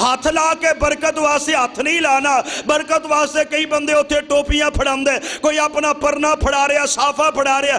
ਹੱਥ ਲਾ ਕੇ ਬਰਕਤ ਵਾਸਤੇ ਹੱਥ ਨਹੀਂ ਲਾਣਾ। ਬਰਕਤ ਵਾਸਤੇ ਕਈ ਬੰਦੇ ਉੱਥੇ ਟੋਪੀਆਂ ਫੜਾਉਂਦੇ, ਕੋਈ ਆਪਣਾ ਪਰਨਾ ਫੜਾ ਰਿਹਾ, ਸਾਫਾ ਫੜਾ ਰਿਹਾ,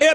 ਇਹ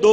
2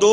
2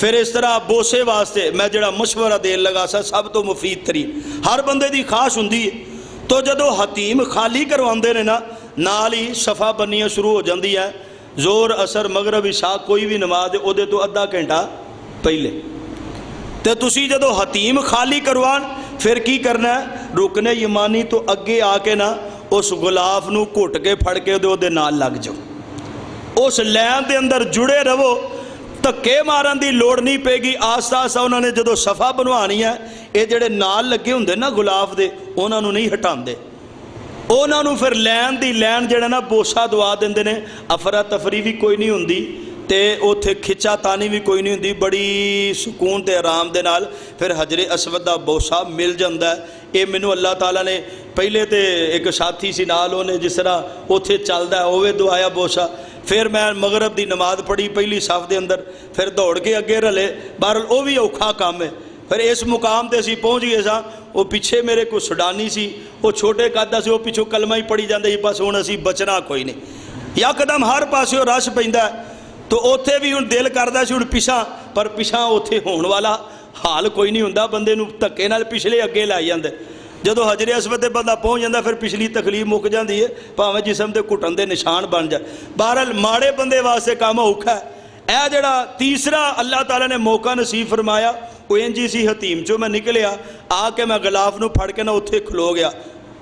پھر اس طرح بوسے واسطے میں جڑا مشورہ دین لگا سا سب تو مفید ترین ہر بندے دی خواہش ہوندی ہے، تو جدو حتیم خالی کرواندے نے نا نال ہی صفا بنیاں شروع ہو جاندی ہے، زور اثر مغرب عشاء کوئی بھی نماز او دے تو ادھا گھنٹہ پہلے، تے تسی جدو حتیم خالی کروان پھر کی کرنا ہے، رکن یمانی تو اگے آ کے نا اس غلاف نو گھٹ کے پھڑ کے دے نال لگ جاؤ، اس لین دے اندر جڑے رہو، تکے مارن دی لوڑ نہیں پے گی، آہستہ آہستہ انہوں نے جدو صفا بنوانی ہے، اے جڑے نال لگے ہوندے نا غلاف دے انہوں نے نہیں ہٹاندے، انہوں نے پھر لین دی لین جڑا نا بوسا دعا دیندے نے، افرا تفری بھی کوئی نہیں ہوندی تے اوتھے کھچا تانی بھی کوئی نہیں ہوندی، بڑی سکون تے آرام دے نال پھر حجر اسود دا بوسا مل جاندا ہے۔ اے مینوں اللہ تعالیٰ نے پہلے تے ایک ساتھی سی نال اونے جس طرح اوتھے چلدا ہے اوے دعایا بوسا، پھر میں مغرب دی نماز پڑھی پہلی صف دے اندر، پھر دوڑ کے اگے رلے، بہرحال او بھی اوکھا کام ہے۔ پھر اس مقام تے اسی پہنچ گئے سا، وہ پیچھے میرے کو سڈانی سی، وہ چھوٹے قدہ سے وہ پیچھوں کلمہ ہی پڑھی جاندے، بس ہن اسی بچنا کوئی نہیں، یکدم ہر پاسے رش پیندا ہے، تو اوتھے بھی ہن دل کردا سی ہن پیچھا، پر پیچھا اوتھے ہون والا حال کوئی نہیں ہوندا، بندے نو دھکے نال پچھلے اگے لائی جاندے، جدو حجر اسود تے بندہ پہنچ جاندہ پھر پچھلی تکلیف مک جاندی ہے، پاویں جسم تے گھٹن دے نشان بن جائے۔ بہرحال ماڑے بندے واسطے کام اوکھا ہے۔ اے جڑا تیسرا اللہ تعالیٰ نے موقع نصیب فرمایا، وہ انجی سی حتیم چو میں نکلیا، آ کے میں غلاف نو پھڑ کے نہ اتھے کھلو گیا۔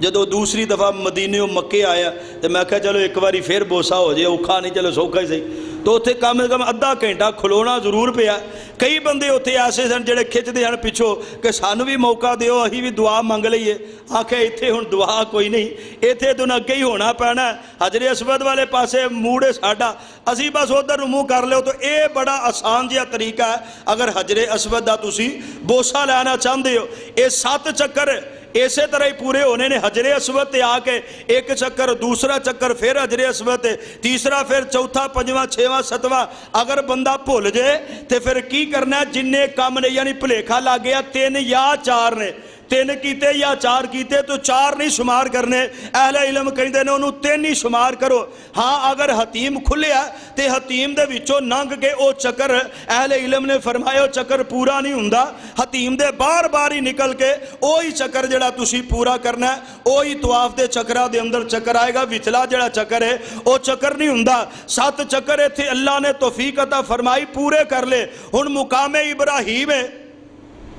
جدو دوسری دفعہ مدینے و مکے آیا تو میں کہا چلو ایک باری پھر بوسا ہو جائے، اوکھا نہیں چلو سوکھا ہی صحیح، تو اتھے کم از کم ادھا گھنٹہ کھلونا ضرور پیا۔ کئی بندے اتھے ایسے سن جڑے کھچ دے ہن پچھو کہ سانو بھی موقع دیو، اہی بھی دعا منگ لئیے، آکھے اتھے ہن دعا کوئی نہیں، اتھے تو اگے ہی ہونا پینا ہے، حجر اسود والے پاسے موڑے ساڈا، اسی بس ادھر منہ کر لو۔ تو اے بڑا آسان جہا طریقہ ہے، اگر حجر اسود دا تسی بوسا لینا چاہندے ہو، اے 7 چکر اسی طرح ہی پورے ہونے نے۔ حجر اسود تے آ کے ایک چکر، دوسرا چکر، پھر حجر اسود تے تیسرا، پھر چوتھا، پنجواں، چھواں، ستواں۔ اگر بندہ بھول جائے تو پھر کی کرنا ہے، جننے کام نے یعنی بھلیکھا لگ گیا 3 یا 4 نے، 3 کیتے یا 4 کیتے تو 4 نہیں شمار کرنے، اہل علم کہندے نے انہوں 3 ہی شمار کرو۔ ہاں اگر حتیم کھلیا تے حتیم دے وچوں ننگ کے او چکر، اہل علم نے فرمایا چکر پورا نہیں ہوندا، حتیم دے بار بار ہی نکل کے اوہی چکر جڑا تسی پورا کرنا ہے، اوہی طواف دے چکرہ دے اندر چکر آئے گا، وچلا جڑا چکر ہے او چکر نہیں ہوندا۔ 7 چکر تھے اللہ نے توفیق عطا فرمائی پورے کر لے۔ ہن مقام ابراہیم ہے،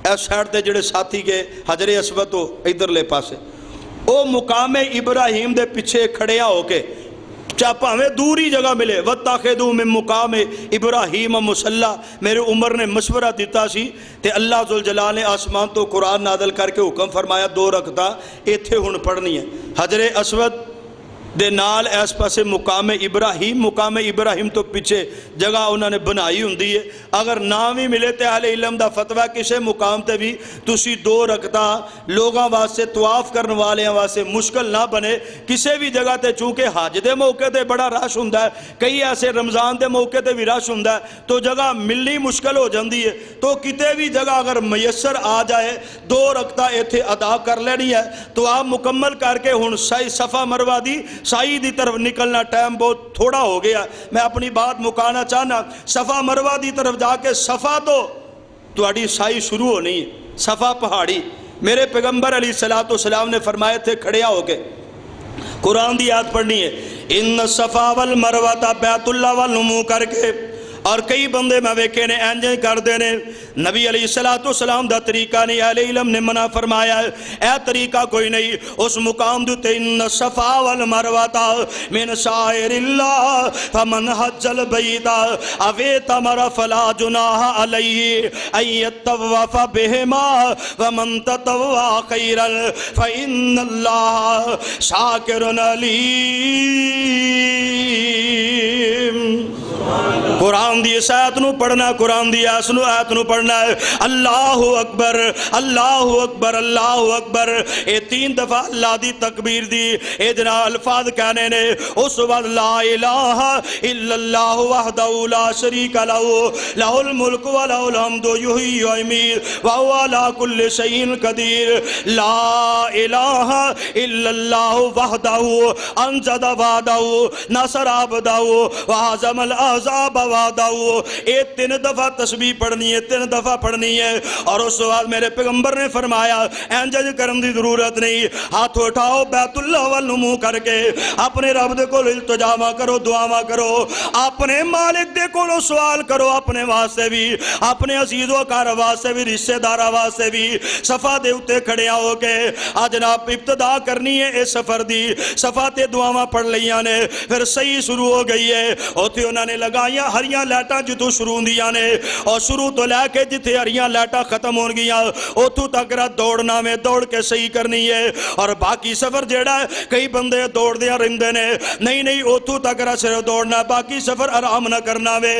اے سائڈ تے جڑے ساتھی کے حجر اسود تو ادھر لے پاسے، او مقام ابراہیم دے پیچھے کھڑیا ہو کے چاپا ہمیں دوری جگہ ملے، وَاتَّخِذُوا مِن مُقَامِ ابراہیم مصلی، میرے عمر نے مشورہ دیتا سی تے اللہ ذوالجلال نے آسمان تو قرآن نازل کر کے حکم فرمایا 2 رکعتاں ایتھے ہن پڑھنی ہے۔ حجر اسود دے نال اس پاسے مقام ابراہیم تو پیچھے جگہ انہوں نے بنائی ہوندی ہے۔ اگر نام ہی ملے تے اہل علم دا فتویٰ کسے مقام تے بھی تسی 2 رکعتاں لوگاں واسطے طواف کرن والے واسطے مشکل نہ بنے کسے بھی جگہ تے، چونکہ حج دے موقع تے بڑا رش ہوندا ہے، کئی ایسے رمضان دے موقع تے بھی رش ہوندا ہے، تو جگہ ملنی مشکل ہو جاندی ہے، تو کتے بھی جگہ اگر میسر آ جائے 2 رکعتاں ایتھے ادا کر لینی ہے۔ تو آپ مکمل کر کے ہن صفا مروہ دی سائی دی طرف نکلنا، ٹائم بہت تھوڑا ہو گیا، میں اپنی بات مکانا چاہنا۔ صفا مروہ دی طرف جا کے صفا تو اڑی سائی شروع ہونی ہے، صفا پہاڑی میرے پیغمبر علیہ السلام نے فرمائے تھے کھڑیا ہو کے قرآن دی آیت پڑھنی ہے، ان الصفا والمروہ بیت اللہ والنمو کر کے، اور کئی بندے میں ویکھے نے اینجیں کر دینے، نبی علیہ السلام دا طریقہ نہیں، اہل علم نے منع فرمایا ہے، اے طریقہ کوئی نہیں۔ اس مقام دوتے ان الصفا والمروہ من شعائر اللہ فمن حج البیت او اعتمر فلا جناح علیہ ان یطوف بہما ومن تطوع خیرا فإن اللہ شاکر علیم۔ قرآن دی آیت نو پڑھنا، قرآن دی آیت نو پڑھنا ہے، اللہ اکبر اللہ اکبر اللہ اکبر، اے 3 دفعہ اللہ دی تکبیر دی، اے جنا الفاظ کہنے نے، اس وقت لا الہ الا اللہ وحدہ لا شریک لہ لہ الملک و لہ الحمد یحیی و یمیت وہو علی کل شیء قدیر، لا الہ الا اللہ وحدہ انجز وعدہ نصر عبدہ وہزم الأحزاب العذاب وعدہو، یہ 3 دفعہ تسبیح پڑھنی ہے، 3 دفعہ پڑھنی ہے۔ اور اس بعد میرے پیغمبر نے فرمایا انجج کرن دی ضرورت نہیں، ہاتھ اٹھاؤ بیت اللہ والنمو کر کے اپنے رب دے کول التجا کرو، دعا کرو، اپنے مالک دے کول سوال کرو، اپنے واسطے بھی، اپنے عزیز و کار واسطے بھی، رشتہ دارا واسطے بھی۔ صفا دے اتے کھڑے ہو کے جناب ابتدا کرنی ہے اس سفر دی، صفا تے دعاواں پڑھ لیاں نے، پھر صحیح شروع ہو گئی ہے۔ اوتھے انہوں نے لگائیاں ہریاں لائٹاں جتوں شروع ہوندیاں نے، اور شروع تو لے کے جتھے ہریاں لائٹاں ختم ہون گیاں اوتھوں تک دوڑنا میں دوڑ کے صحیح کرنی ہے۔ اور باقی سفر جیڑا ہے کئی بندے دوڑ دیاں رہندے نے، نہیں اوتھوں تک صرف دوڑنا، باقی سفر آرام نہ کرنا وے۔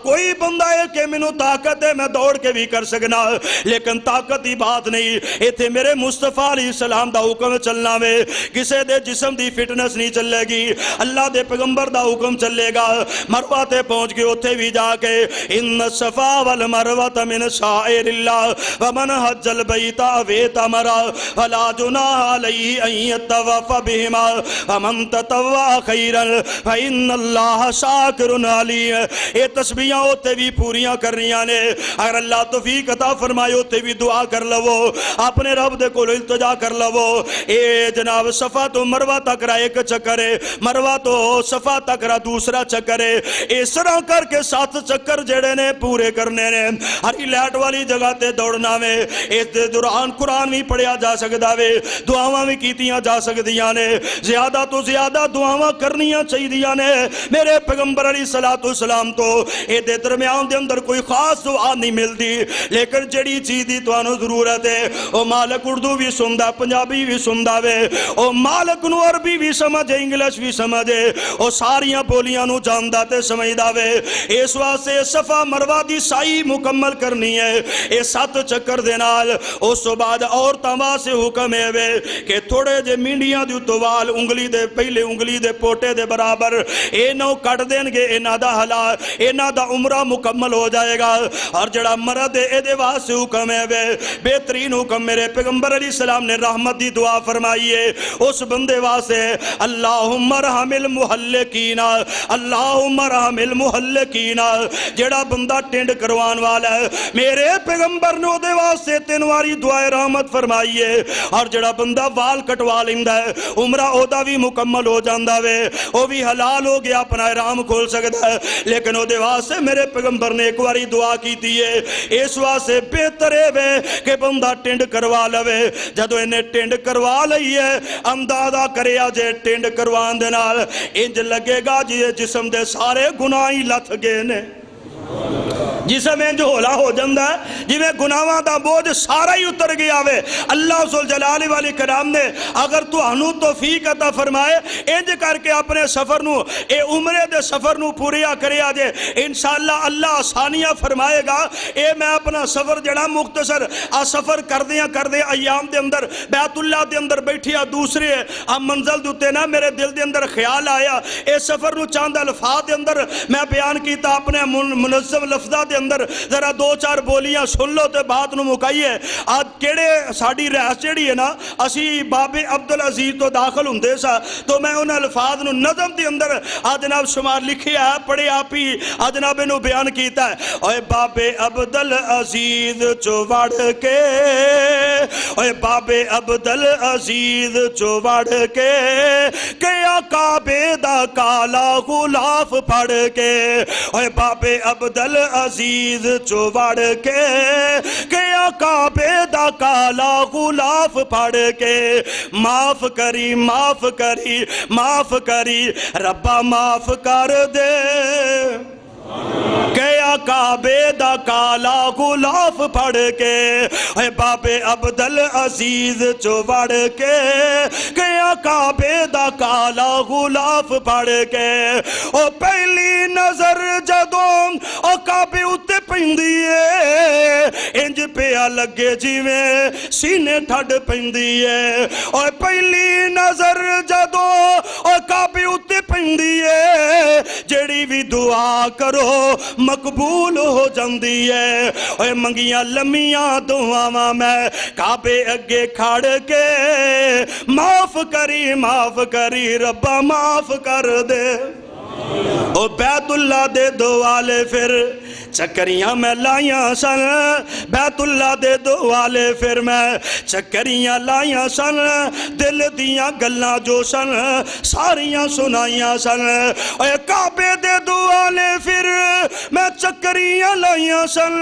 کوئی بندہ ہے کہ مینوں طاقت ہے میں دوڑ کے بھی کر سکنا، لیکن طاقت دی بات نہیں، ایتھے میرے مصطفیٰ علیہ السلام دا حکم چلنا وے۔ کسے دے جسم دی فٹنس نہیں چلے گی، اللہ دے پیغمبر دا حکم چلے گا۔ مروہ تے پہنچ کے اتھے بھی جا کے ان الصفا والمروہ من شعائر اللہ ومن حج البیت او اعتمر فلا جناح علیہ ان یطوف بہما ومن تطوع خیرا فإن اللہ شاکر علیم۔ یہ تسبیحاں اتھے بھی پوریاں کرنیاں نے، اگر اللہ توفیق عطا فرمائے اتھے بھی دعا کر لو، اپنے رب دے کول التجا کر لو۔ اے جناب صفا تو مروہ تک را ایک چکر ہے، مروہ تو صفا تک را دوسرا چکر ہے، اس طرح کر کے 7 چکر جڑے نے پورے کرنے نے۔ ہری لائٹ والی جگہ تے دوڑنا میں، اس دے دوران قرآن بھی پڑھیا جا سکدا وے، دعاواں بھی کیتیاں جا سکدیاں نے، زیادہ تو زیادہ دعاواں کرنیاں چاہیدیاں نے۔ میرے پیغمبر علیہ السلام تو اے دے درمیان دے اندر کوئی خاص دعا نہیں ملتی، لیکن جڑی چیز دی تانوں ضرورت ہے او مالک اردو بھی سندا، پنجابی بھی سندا وے، او مالک نو عربی بھی سمجھے، انگلش بھی سمجھے، او ساریاں بولیاں نو جاندا تے سمجھدا وے۔ اس واسطے صفا مروہ دی سائی مکمل کرنی ہے، اے 7 چکر دے نال۔ اس تو بعد عورتاں واسطے حکم ہے وے کہ تھوڑے جے مینڈیاں دی توال انگلی دے پہلے انگلی دے پوٹے دے برابر اے نو کٹ دین گے، انہاں دا حلال انہاں دا عمرہ مکمل ہو جائے گا۔ اور جڑا مرد ہے اے دے واسطے حکم ہے وے، بہترین حکم میرے پیغمبر علیہ السلام نے رحمت دی دعا فرمائی ہے اس بندے واسطے، اللہم ارحم المحلقین، اللہم ارحم المحلقین۔ جڑا بندہ ٹینڈ کروان والا ہے میرے پیغمبر نے دے واسطے 3 واری دعائے رحمت فرمائی ہے۔ اور جڑا بندہ وال کٹوا لیندا ہے عمرہ اودا بھی مکمل ہو جاندا وے، او بھی حلال ہو گیا، اپنا احرام کھول سکدا ہے، لیکن او دے واسطے میرے پیغمبر نے 1 واری دعا کیتی ہے۔ اس واسطے بہتر ہے وے کہ بندہ ٹینڈ کروا لوے۔ جدو انہیں ٹینڈ کروا لئی ہے اندازہ کرے آجے ٹینڈ کروان دے نال انج لگے گا جی جسم دے سارے گناہی لتھ گئے نے، جسم انج ہولا ہو جندہ ہے جی میں گناہاں دا بوجھ سارا ہی اتر گیا وے۔ اللہ ذوالجلال والی کرام نے اگر تو انو توفیق عطا فرمائے انج کر کے اپنے سفر نو اے عمرے دے سفر نو پوریا کرے آجے انشاءاللہ اللہ آسانیاں فرمائے گا۔ اے میں اپنا سفر جڑا مختصر سفر کر دے ایام دے اندر بیت اللہ دے اندر بیٹھیا دوسرے منزل دوتے نا میرے دل دے اندر خیال آیا اے سفر نو چاند الفاظ دے اندر میں بیان کیتا اپنے منظم لفظہ دے اندر ذرا 2-4 بولیاں سن لو تے بات نو مکائیے۔ آج کیڑے ساڑی رہس جڑی ہے نا اسی باب عبدالعزیز تو داخل ہندے سا تو میں ان الفاظ نو نظم دے اندر جناب شمار لکھیا ہے پڑھے آپ ہی جناب نو بیان کیتا ہے۔ اوے باب عبدالعزیز چو وڑ کے، اوے باب عبدالعزیز چو وڑ کے کیا کعبے دا کالا غلاف پڑھ کے، اوے باب عبدالعزیز چو وڑ کے کیا کعبے دا کالا غلاف پڑھ کے، معاف کری معاف کری معاف کری ربا معاف کر دے، کیا کعبے دا کالا غلاف پڑھ کے، اے باب عبدالعزیز چو وڑ کے کیا کعبے دا کالا غلاف پڑھ کے، او پہلی نظر جدوں او کعبے اتے پیندی ہے انج پیا لگے جیویں سینے ٹھڈ پیندی ہے، او پہلی نظر جدوں او کعبے اتے پیندی ہے جڑی بھی دعا کرو مقبول ہو جاندی ہے۔ اوے منگیاں لمیاں دعاواں میں کعبے اگے کھڑ کے معاف کری ربا معاف کر دے۔ او بیت اللہ دے دوالے پھر چکریاں میں لائیاں سن، بیت اللہ دے دوالے پھر میں چکریاں لائیاں سن، دل دیاں گلاں جو سن ساریاں سنائیاں سن، اے کعبے دے دوالے پھر میں چکریاں لائیاں سن،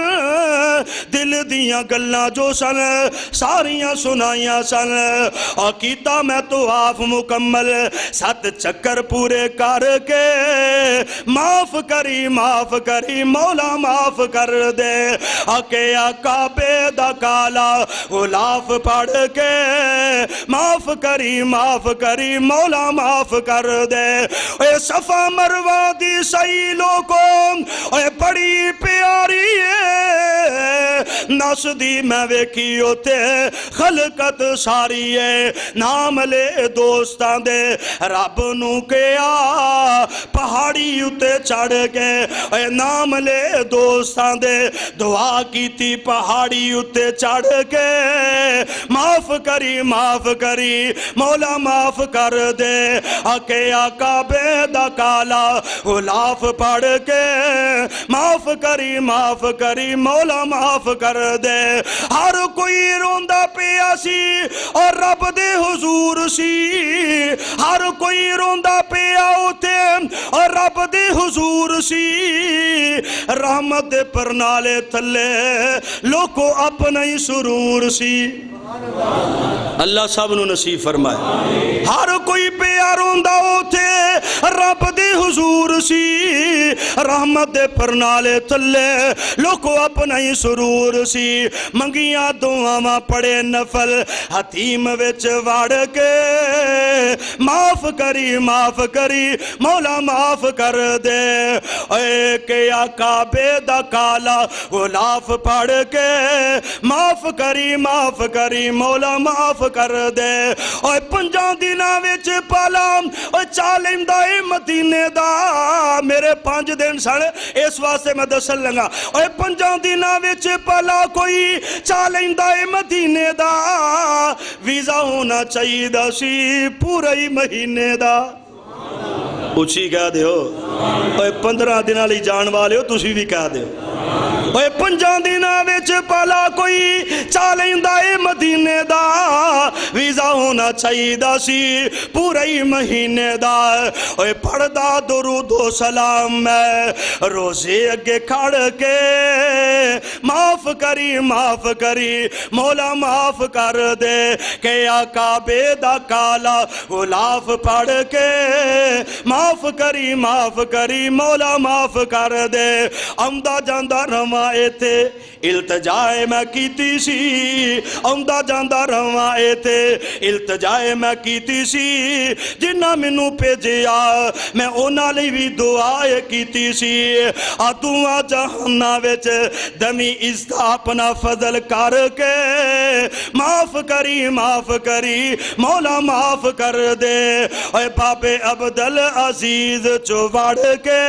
دل دیاں گلاں جو سن ساریاں سنائیاں سن، اور کیتا میں طواف مکمل 7 چکر پورے کر کے معاف کری مولا معاف کر دے، آکیا کعبے دا کالا غلاف پڑھ کے معاف کری مولا معاف کر دے، اے صفا مروہ دی سعی لوگوں اے بڑی پیاری ہے، نس دی میں ویکھی ہوتے خلقت ساری ہے، نام لے دوستان دے رب نو کیا پہاڑی اتے چڑھ کے، اے نام لے دوستان دے دعا کیتی پہاڑی اتے چڑھ کے، معاف کری مولا معاف کر دے، آکیا کعبے دا کالا غلاف پڑھ کے معاف کری مولا معاف کر دے، ہر کوئی روندہ پیا سی اور رب دے حضور سی، ہر کوئی روندہ پیا ہوتے اور رب دے حضور سی، رحمت دے پرنالے تھلے لوکو اپنا ہی سرور سی، اللہ سب نو نصیب فرمائے، ہر کوئی پیا روندہ ہوتے رب دے حضور سی، رحمت دے پرنالے تھلے لوکو اپنا ہی سرور سی، منگیاں دعاواں پڑے نفل حتیم وچ وڑ کے معاف کری مولا معاف کر دے، اے کیا کعبے دا کالا غلاف پڑھ کے معاف کری مولا معاف کر دے، اے 5 دناں وچ پالا اے چالندہ مدینے دا، میرے 5 دن سن اس واسطے میں دسن لگا، اے 5 دناں وچ پالا کوئی چالندہ مدینے دا، ویزا ہونا چاہیے دا سی پورا ہی مہینے دا، اچھی کہہ دے ہو، اے 15 دناں لی جان والے ہو تسی بھی کہہ دے ہو، اے 5 دناں وچ پالا کوئی چالندہ مدینے دا، ویزا ہونا چاہیے دا سی پورا ہی مہینے دا، اے پڑھدا درود و سلام میں روزے اگے کھڑ کے معاف کری مولا معاف کر دے، کیا کعبے دا کالا غلاف پڑھ کے معاف کری مولا معاف کر دے، آمدہ جاندہ روائے تھے التجائے میں کیتی سی، آمدہ جاندہ روائے تھے التجائے میں کیتی سی، جنہ منو بھیجیا میں اونا لی بھی دعائے کیتی سی، دعا جہنہ وچ دمی عزت اپنا فضل کر کے معاف کری مولا معاف کر دے، اے بابے عبدالعزیز چوڑ کے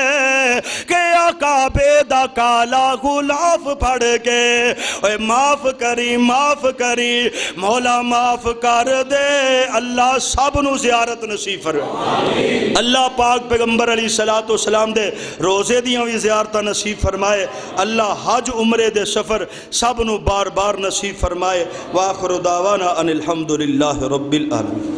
کیا کعبے دا کالا غلاف پڑھ کے، اے معاف کری مولا معاف کر دے، اللہ سب نو زیارت نصیب فرمائے، اللہ پاک پیغمبر علیہ السلام دے روزے دیاں بھی زیارتہ نصیب فرمائے، اللہ حج عمرے دے سفر سب نو بار بار نصیب فرمائے، وآخر دعوانا ان الحمدللہ رب العالمین۔